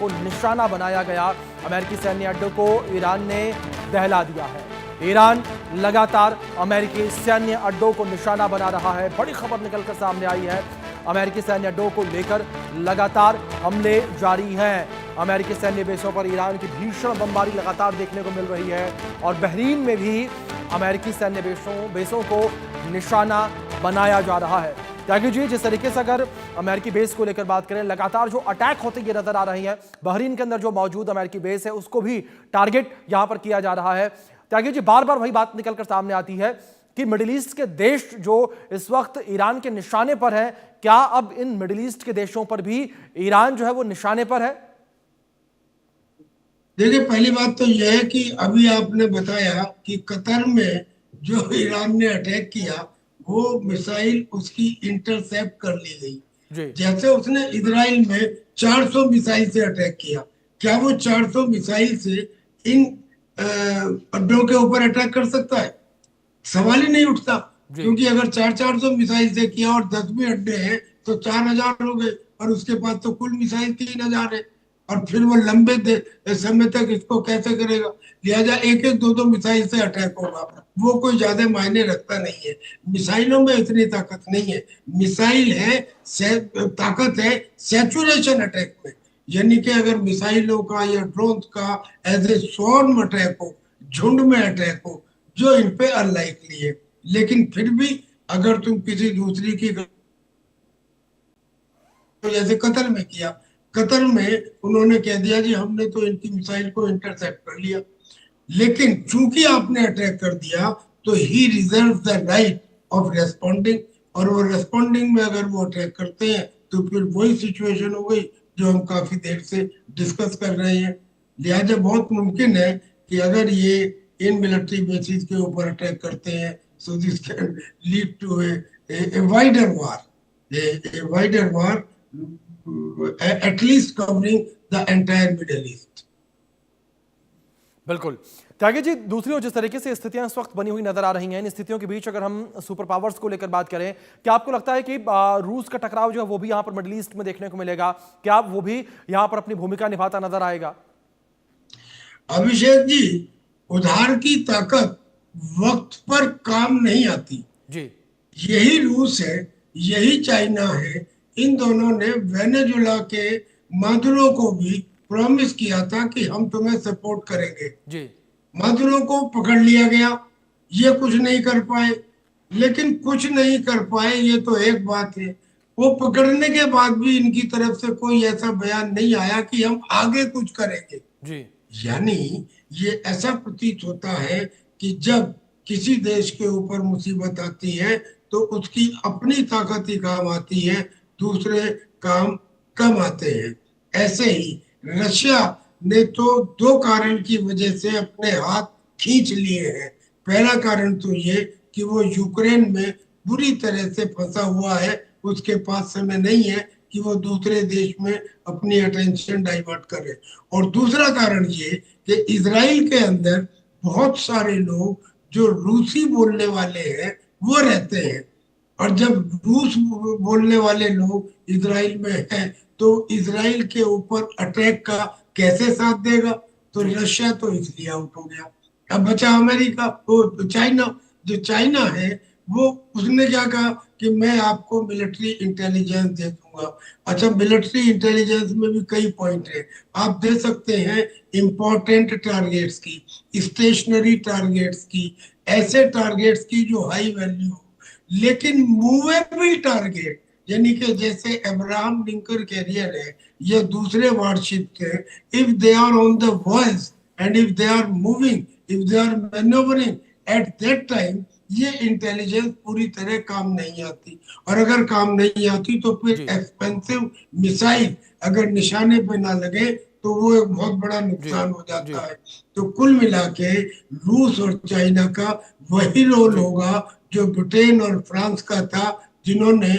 को निशाना बनाया गया। अमेरिकी सैन्य अड्डों को ईरान ने दहला दिया है। ईरान लगातार अमेरिकी सैन्य अड्डों को निशाना बना रहा है। बड़ी खबर निकलकर सामने आई है। अमेरिकी सैन्य अड्डों को लेकर लगातार हमले जारी हैं। अमेरिकी सैन्य बेसों पर ईरान की भीषण बमबारी लगातार देखने को मिल रही है और बहरीन में भी अमेरिकी सैन्य बेसों को निशाना बनाया जा रहा है। त्यागी जी, जिस तरीके से अगर अमेरिकी बेस को लेकर बात करें, लगातार जो अटैक होते ये नजर आ रही हैं, बहरीन के अंदर जो मौजूद अमेरिकी बेस है उसको भी टारगेट यहां पर किया जा रहा है। त्यागी जी, बार बार वही बात निकलकर सामने आती है कि मिडिल ईस्ट के देश जो इस वक्त ईरान के निशाने पर है, क्या अब इन मिडिल ईस्ट के देशों पर भी ईरान जो है वो निशाने पर है? देखिए, पहली बात तो यह है कि अभी आपने बताया कि कतर में जो ईरान ने अटैक किया वो मिसाइल उसकी इंटरसेप्ट कर ली गई। जैसे उसने इजराइल में 400 मिसाइल से अटैक किया, क्या वो 400 मिसाइल से इन अड्डों के ऊपर अटैक कर सकता है? सवाल ही नहीं उठता। क्योंकि अगर 400 मिसाइल से किया और 10 भी अड्डे हैं तो 4000 हो गए, और उसके पास तो कुल मिसाइल 3000 है, और फिर वो लंबे समय तक इसको कैसे करेगा? लिहाजा एक एक दो दो मिसाइल से अटैक होगा, वो कोई ज्यादा मायने रखता नहीं है। मिसाइलों में इतनी ताकत नहीं है। मिसाइल है, ताकत है सैचुरेशन अटैक में, यानी कि अगर मिसाइलों का या ड्रोन का एज ए स्वॉर्म अटैक हो, झुंड में अटैक हो, जो इन पे अनलाइकली है। लेकिन फिर भी अगर तुम किसी दूसरी की, जैसे कतर में किया, कतर में उन्होंने कह दिया जी हमने तो इनकी मिसाइल को इंटरसेप्ट कर लिया, लेकिन चूंकि आपने अटैक कर दिया तो ही reserve the right of responding, और वो रेस्पॉन्डिंग में अगर वो अटैक करते हैं तो फिर वही सिचुएशन हो गई जो हम काफी देर से डिस्कस कर रहे हैं। लिहाजा बहुत मुमकिन है कि अगर ये इन मिलिट्री बेसिस के ऊपर अटैक करते हैं, so this can lead to a wider war, a wider war, at least covering the entire Middle East। बिल्कुल। त्यागी जी, दूसरी ओर जिस तरीके से स्थितियां इस वक्त बनी हुई नजर आ रही हैं, इन स्थितियों के बीच अगर हम सुपर पावर्स को लेकर बात करें, क्या आपको लगता है कि रूस का टकराव जो है वो भी यहां पर मिडिल ईस्ट में देखने को मिलेगा? क्या वो भी यहां पर अपनी भूमिका निभाता नजर आएगा? अभिषेक जी, उधार की ताकत वक्त पर काम नहीं आती जी। यही रूस है, यही चाइना है। इन दोनों ने वेनेजुला के मादुरो को भी प्रॉमिस किया था कि हम तुम्हें सपोर्ट करेंगे जी। मादुरो को पकड़ लिया गया, ये कुछ नहीं कर पाए। लेकिन कुछ नहीं कर पाए ये तो एक बात है, वो पकड़ने के बाद भी इनकी तरफ से कोई ऐसा बयान नहीं आया कि हम आगे कुछ करेंगे जी। यानी ये ऐसा प्रतीत होता है कि जब किसी देश के ऊपर मुसीबत आती है तो उसकी अपनी ताकत ही काम आती है, दूसरे काम कम आते हैं। ऐसे ही रशिया ने तो दो कारण की वजह से अपने हाथ खींच लिए हैं। पहला कारण तो ये कि वो यूक्रेन में बुरी तरह से फंसा हुआ है, उसके पास समय नहीं है कि वो दूसरे देश में अपनी अटेंशन डाइवर्ट करे। और दूसरा कारण ये कि इजराइल के अंदर बहुत सारे लोग जो रूसी बोलने वाले हैं वो रहते हैं, और जब रूस बोलने वाले लोग इजराइल में हैं तो इजराइल के ऊपर अटैक का कैसे साथ देगा? तो रशिया तो इसलिए आउट हो गया। अब बचा अमेरिका, वो चाइना। जो चाइना है वो, उसने क्या कहा कि मैं आपको मिलिट्री इंटेलिजेंस दे दूंगा। अच्छा, मिलिट्री इंटेलिजेंस में भी कई पॉइंट है, आप दे सकते हैं इंपॉर्टेंट टारगेट्स की, स्टेशनरी टारगेट्स की, ऐसे टारगेट्स की जो हाई वैल्यू हो। लेकिन मूवेबल टारगेट, यानी कि जैसे अब्राहम लिंकन कैरियर है या दूसरे वारशिप थे, if they are on the voice and if they are moving, if they are manoeuvring at that time, ये इंटेलिजेंस पूरी तरह काम नहीं आती। और अगर काम नहीं आती तो फिर एक्सपेंसिव मिसाइल अगर निशाने पे ना लगे तो वो एक बहुत बड़ा नुकसान हो जाता है। तो कुल मिला के रूस और चाइना का वही रोल होगा जो ब्रिटेन और फ्रांस का था, जिन्होंने